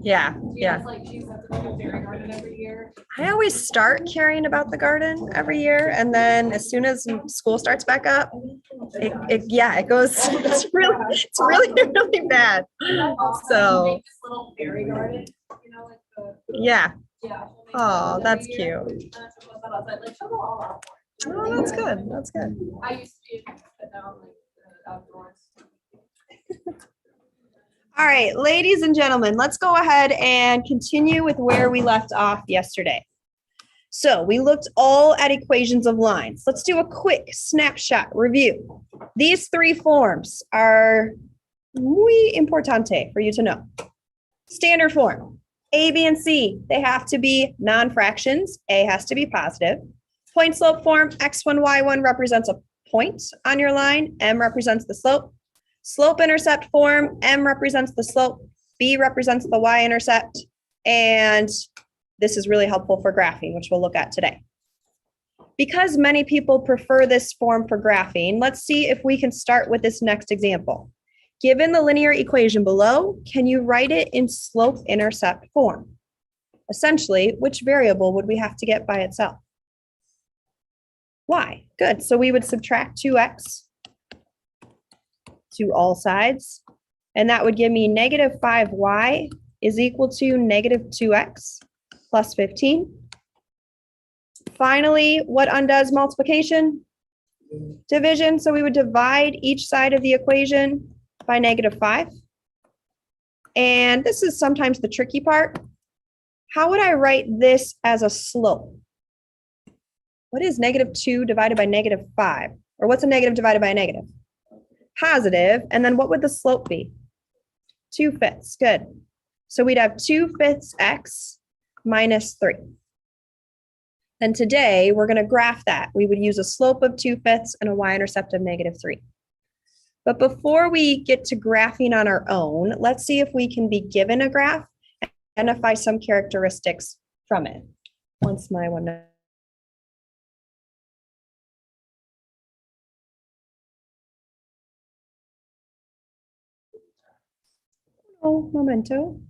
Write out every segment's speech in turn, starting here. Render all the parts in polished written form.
Yeah, yeah. Like she sets up a fairy garden every year. I always start caring about the garden every year, and then as soon as school starts back up, it goes. It's really bad. So This little fairy garden, you know, like the, yeah. yeah. Oh, that's cute. Like, she'll go all out for it. Oh, that's good. That's good. I used to be, but now I'm like outdoors. All right, ladies and gentlemen, let's go ahead and continue with where we left off yesterday. So we looked all at equations of lines. Let's do a quick snapshot review. These three forms are muy importante for you to know. Standard form, A, B, and C, they have to be non-fractions. A has to be positive. Point slope form, x1, y1 represents a point on your line. M represents the slope. Slope intercept form, M represents the slope, B represents the y-intercept, and this is really helpful for graphing, which we'll look at today. Because many people prefer this form for graphing, let's see if we can start with this next example. Given the linear equation below, can you write it in slope-intercept form? Essentially, which variable would we have to get by itself? Y. Good. So we would subtract 2x to all sides, and that would give me negative 5y is equal to negative 2x plus 15. Finally, what undoes multiplication? Division. So we would divide each side of the equation by negative 5. And this is sometimes the tricky part. How would I write this as a slope? What is negative 2 divided by negative 5? Or what's a negative divided by a negative? Positive. And then what would the slope be? 2/5. Good. So we'd have 2/5 x minus 3. And today we're going to graph that. We would use a slope of 2/5 and a y-intercept of negative 3. But before we get to graphing on our own, let's see if we can be given a graph and identify some characteristics from it. Once my one. Oh, momento.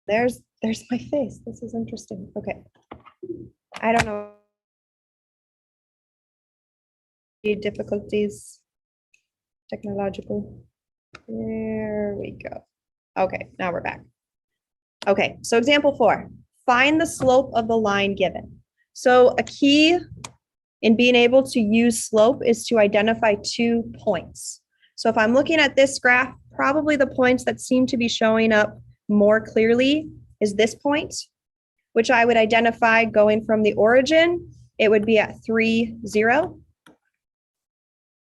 There's my face. This is interesting. Okay. I don't know. Difficulties, technological. There we go. Okay, now we're back. Okay, so example 4. Find the slope of the line given. So a key in being able to use slope is to identify 2 points. So if I'm looking at this graph, probably the points that seem to be showing up more clearly is this point, which I would identify going from the origin. It would be at 3, 0.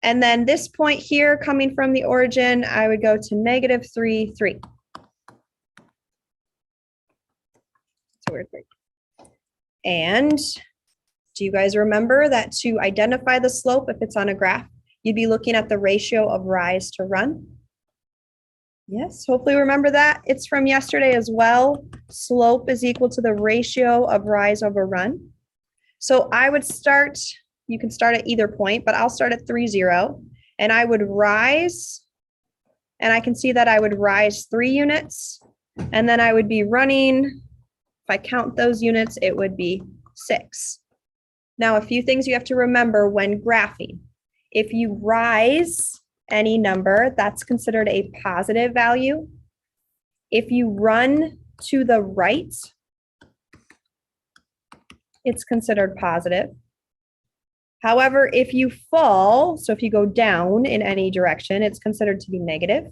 And then this point here coming from the origin, I would go to negative 3, 3. It's a weird thing. And do you guys remember that to identify the slope, if it's on a graph, you'd be looking at the ratio of rise to run? Yes, hopefully remember that. It's from yesterday as well. Slope is equal to the ratio of rise over run. So I would start, you can start at either point, but I'll start at 3, 0. And I would rise, and I can see that I would rise 3 units. And then I would be running, if I count those units, it would be 6. Now, a few things you have to remember when graphing. If you rise any number, that's considered a positive value. If you run to the right, it's considered positive. However, if you fall, so if you go down in any direction, it's considered to be negative.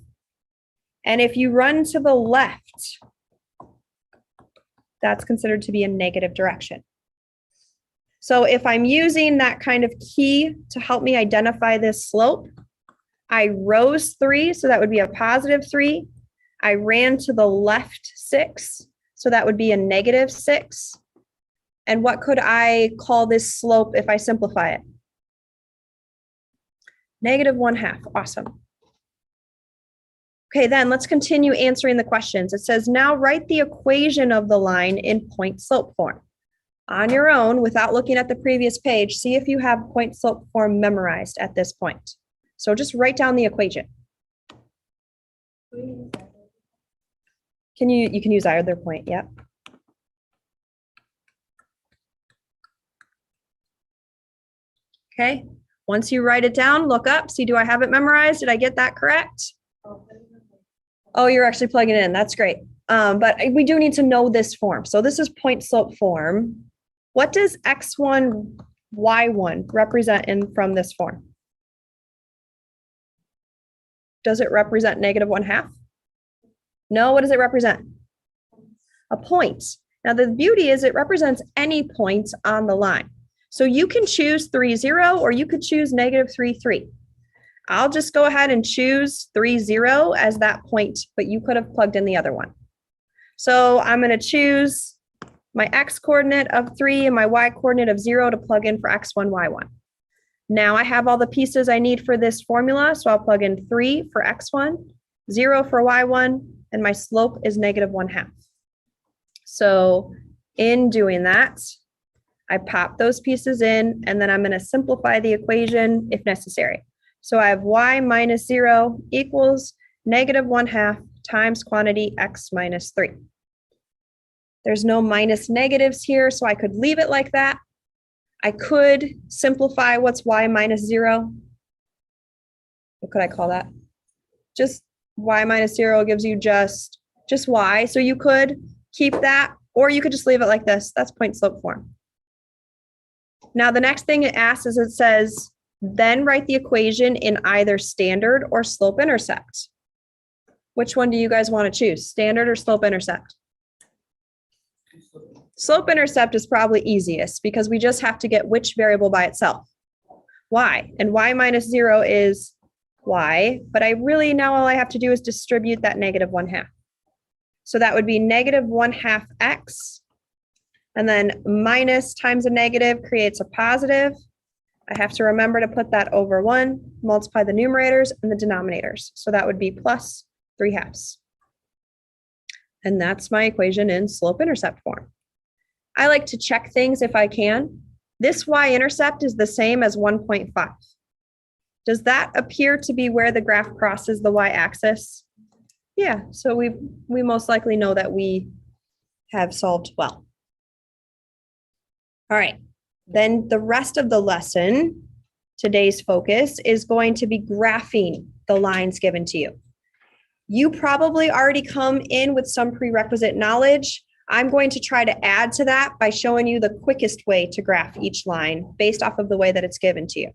And if you run to the left, that's considered to be a negative direction. So if I'm using that kind of key to help me identify this slope, I rose 3, so that would be a positive 3. I ran to the left 6, so that would be a negative 6. And what could I call this slope if I simplify it? Negative 1/2. Awesome. Okay, then let's continue answering the questions. It says, now write the equation of the line in point slope form. On your own, without looking at the previous page, see if you have point slope form memorized at this point. So just write down the equation. You can use either point, yep. Okay, once you write it down, look up, see, do I have it memorized? Did I get that correct? Oh, you're actually plugging it in. That's great. But we do need to know this form. So this is point slope form. What does x1, y1 represent from this form? Does it represent -1/2? No, what does it represent? A point. Now the beauty is it represents any point on the line. So you can choose 3, 0, or you could choose -3, 3. I'll just go ahead and choose 3, 0 as that point, but you could have plugged in the other one. So I'm going to choose my x coordinate of 3 and my y coordinate of 0 to plug in for x1, y1. Now I have all the pieces I need for this formula, so I'll plug in 3 for x1, 0 for y1, and my slope is -1/2. So in doing that, I pop those pieces in, and then I'm going to simplify the equation if necessary. So I have y minus 0 equals -1/2 times quantity x minus 3. There's no minus negatives here, so I could leave it like that. I could simplify what's y minus 0. What could I call that? Just y minus 0 gives you just y. So you could keep that, or you could just leave it like this. That's point slope form. Now the next thing it asks is it says, then write the equation in either standard or slope intercept. Which one do you guys want to choose, standard or slope intercept? Slope intercept is probably easiest because we just have to get which variable by itself. Y, and y minus 0 is y, but I really now all I have to do is distribute that -1/2. So that would be -1/2 x, and then minus times a negative creates a positive. I have to remember to put that over 1, multiply the numerators and the denominators. So that would be plus 3/2. And that's my equation in slope-intercept form. I like to check things if I can. This y-intercept is the same as 1.5. Does that appear to be where the graph crosses the y-axis? Yeah, so we most likely know that we have solved well. All right, then the rest of the lesson, today's focus, is going to be graphing the lines given to you. You probably already come in with some prerequisite knowledge. I'm going to try to add to that by showing you the quickest way to graph each line based off of the way that it's given to you.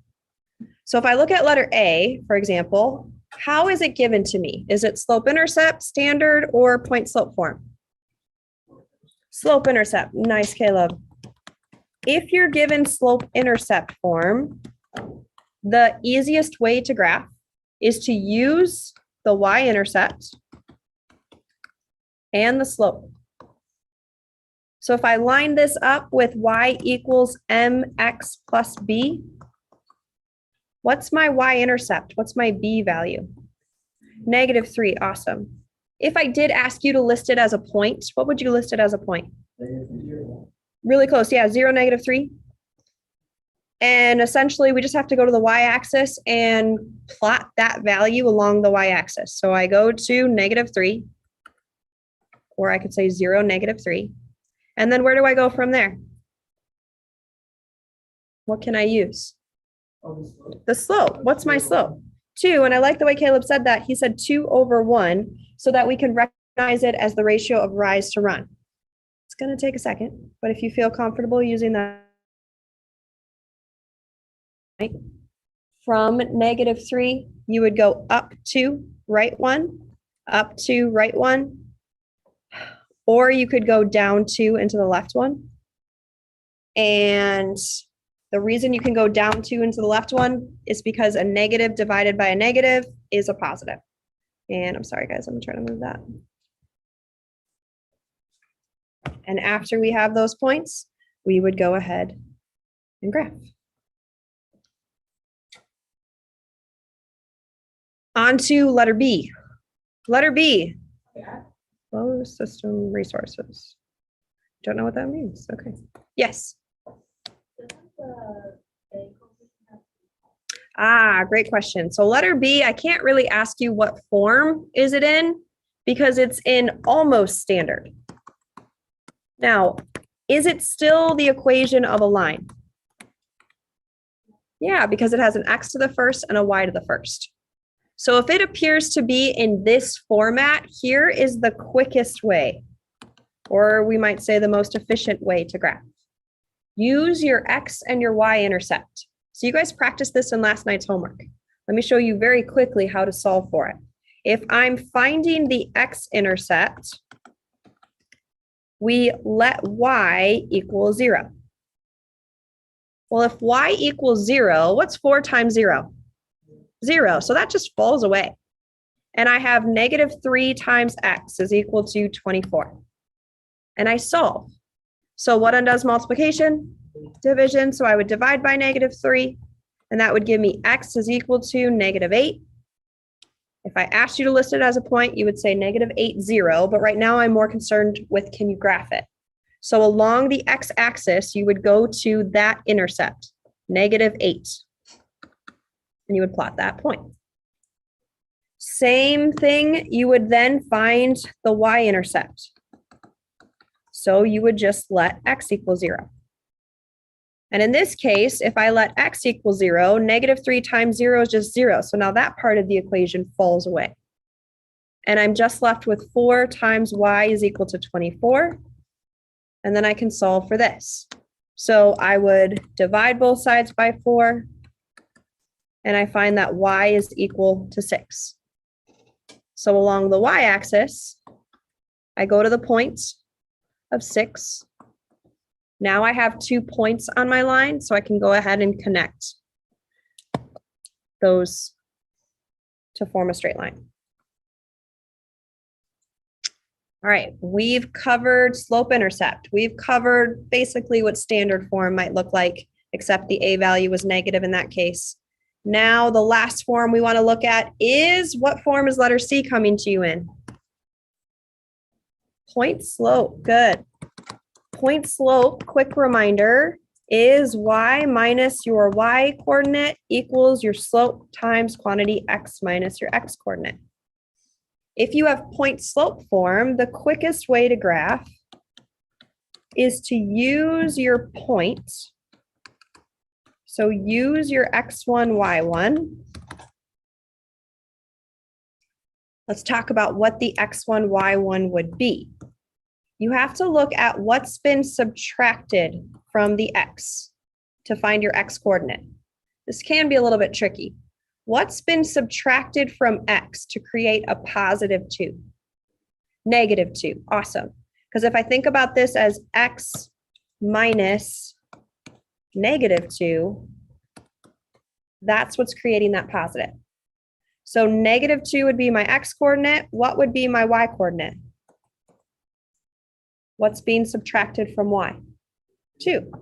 So if I look at letter A, for example, how is it given to me? Is it slope-intercept, standard, or point slope form? Slope-intercept. Nice, Caleb. If you're given slope-intercept form, the easiest way to graph is to use the y-intercept and the slope. So if I line this up with y equals mx plus b, what's my y-intercept? What's my b value? -3, awesome. If I did ask you to list it as a point, what would you list it as a point? Really close, yeah, 0, -3. And essentially, we just have to go to the y-axis and plot that value along the y-axis. So I go to -3, or I could say 0, -3. And then where do I go from there? What can I use? The slope. What's my slope? 2, and I like the way Caleb said that. He said 2/1, so that we can recognize it as the ratio of rise to run. It's going to take a second, but if you feel comfortable using that, from -3, you would go up to right 1, up to right 1, or you could go down 2 into the left 1. And the reason you can go down 2 into the left 1 is because a negative divided by a negative is a positive. And I'm sorry, guys, I'm trying to move that. And after we have those points, we would go ahead and graph. On to letter B. Letter B. Closed system resources. Don't know what that means. Okay. Yes. Ah, great question. So letter B, I can't really ask you what form is it in because it's in almost standard. Now, is it still the equation of a line? Yeah, because it has an x to the first and a y to the first. So if it appears to be in this format, here is the quickest way, or we might say the most efficient way to graph. Use your x and your y intercept. So you guys practiced this in last night's homework. Let me show you very quickly how to solve for it. If I'm finding the x-intercept, we let y equal 0. Well, if y equals 0, what's 4 times 0? 0. So that just falls away. And I have -3 times x is equal to 24. And I solve. So what undoes multiplication? Division. So I would divide by -3, and that would give me x is equal to -8. If I asked you to list it as a point, you would say -8, 0, but right now I'm more concerned with can you graph it? So along the x-axis, you would go to that intercept, -8, and you would plot that point. Same thing, you would then find the y-intercept. So you would just let x equal 0. And in this case, if I let x equal 0, -3 times 0 is just 0. So now that part of the equation falls away. And I'm just left with 4 times y is equal to 24. And then I can solve for this. So I would divide both sides by 4. And I find that y is equal to 6. So along the y-axis, I go to the point of 6. Now I have 2 points on my line, so I can go ahead and connect those to form a straight line. All right, we've covered slope-intercept. We've covered basically what standard form might look like, except the a value was negative in that case. Now the last form we want to look at is, what form is letter C coming to you in? Point slope, good. Point slope, quick reminder, is y minus your y coordinate equals your slope times quantity x minus your x coordinate. If you have point slope form, the quickest way to graph is to use your point. So use your x1, y1. Let's talk about what the x1, y1 would be. You have to look at what's been subtracted from the x to find your x coordinate. This can be a little bit tricky. What's been subtracted from x to create a +2? -2, awesome. Because if I think about this as x minus -2, that's what's creating that positive. So -2 would be my x coordinate. What would be my y coordinate? What's being subtracted from y? 2.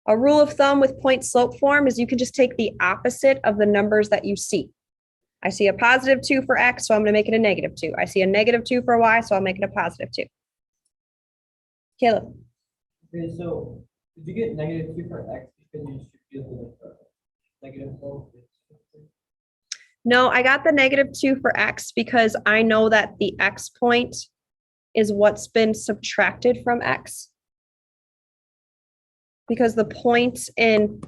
A rule of thumb with point slope form is you can just take the opposite of the numbers that you see. I see a +2 for x, so I'm going to make it a -2. I see a -2 for y, so I'll make it a +2. Caleb. Okay, so did you get -2 for x because you should do the -4? No, I got the -2 for x because I know that the x point is what's been subtracted from x. Because the point in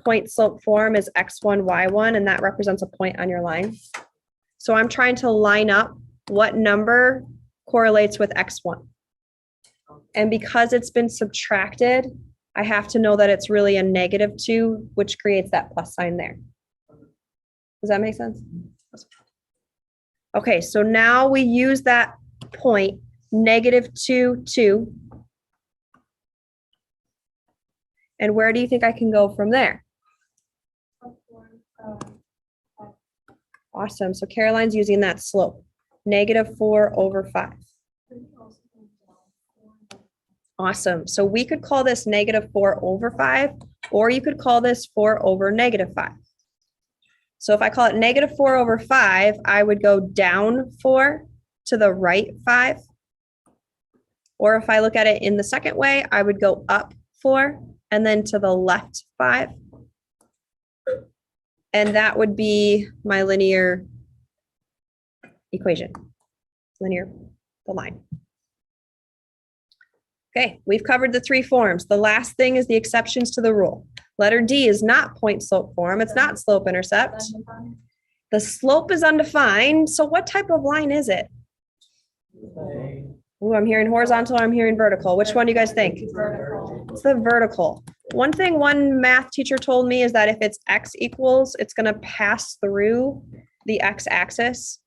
point slope form is x1, y1, and that represents a point on your line. So I'm trying to line up what number correlates with x1. And because it's been subtracted, I have to know that it's really a -2, which creates that plus sign there. Does that make sense? Okay, so now we use that point, -2, 2. And where do you think I can go from there? Awesome. So Caroline's using that slope, -4/5. Awesome. So we could call this -4/5, or you could call this 4/-5. So if I call it -4/5, I would go down 4 to the right 5. Or if I look at it in the second way, I would go up 4 and then to the left 5. And that would be my linear equation. Linear, the line. Okay, we've covered the three forms. The last thing is the exceptions to the rule. Letter D is not point slope form. It's not slope intercept. The slope is undefined. So what type of line is it? Say, Ooh, I'm hearing horizontal, or I'm hearing vertical. Which one do you guys think? Vertical. It's the vertical. One thing one math teacher told me is that if it's x equals, it's going to pass through the x axis.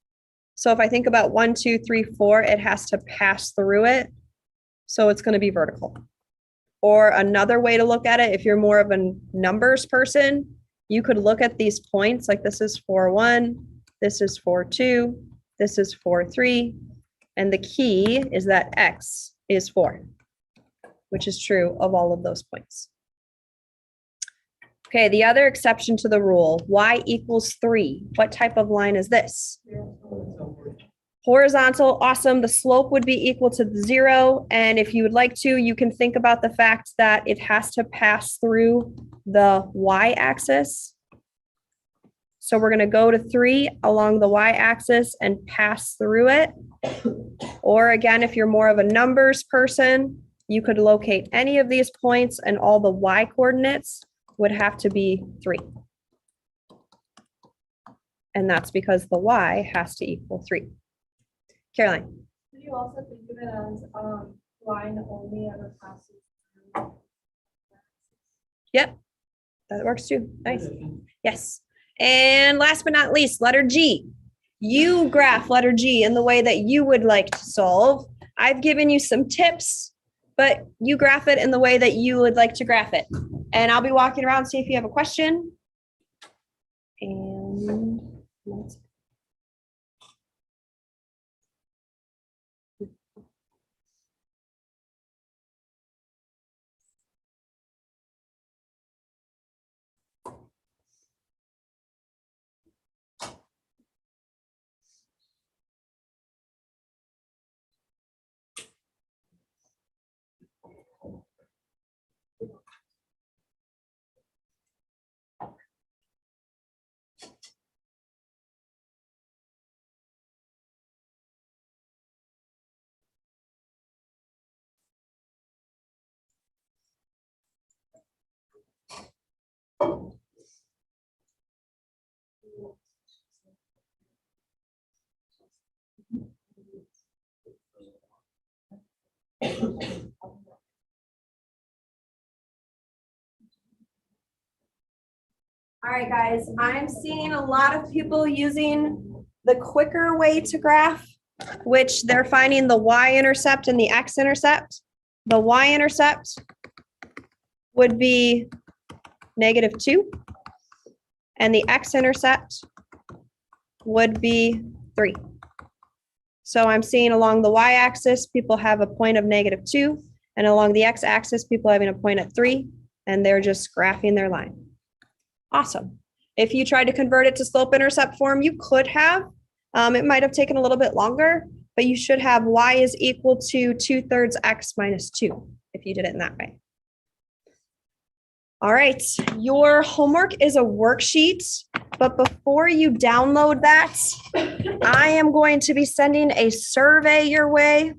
So if I think about 1, 2, 3, 4, it has to pass through it. So it's going to be vertical. Or another way to look at it, if you're more of a numbers person, you could look at these points like this is 4, 1, this is 4, 2, this is 4, 3. And the key is that x is 4, which is true of all of those points. Okay, the other exception to the rule, y equals 3. What type of line is this? Horizontal, awesome. The slope would be equal to 0. And if you would like to, you can think about the fact that it has to pass through the y-axis. So we're going to go to 3 along the y-axis and pass through it. Or again, if you're more of a numbers person, you could locate any of these points and all the y coordinates would have to be 3. And that's because the y has to equal 3. Caroline. Could you also think of it as line only ever passes through? Yep, that works too. Nice. Yes. And last but not least, letter G. You graph letter G in the way that you would like to solve. I've given you some tips, but you graph it in the way that you would like to graph it. And I'll be walking around, see if you have a question. And let's All right, guys, I'm seeing a lot of people using the quicker way to graph, which they're finding the y-intercept and the x-intercept. The y-intercept would be -2, and the x-intercept would be 3. So I'm seeing along the y-axis, people have a point of -2, and along the x-axis, people having a point at 3, and they're just graphing their line. Awesome. If you tried to convert it to slope intercept form, you could have. It might have taken a little bit longer, but you should have y is equal to 2/3 x minus 2 if you did it in that way. All right, your homework is a worksheet, but before you download that, I am going to be sending a survey your way.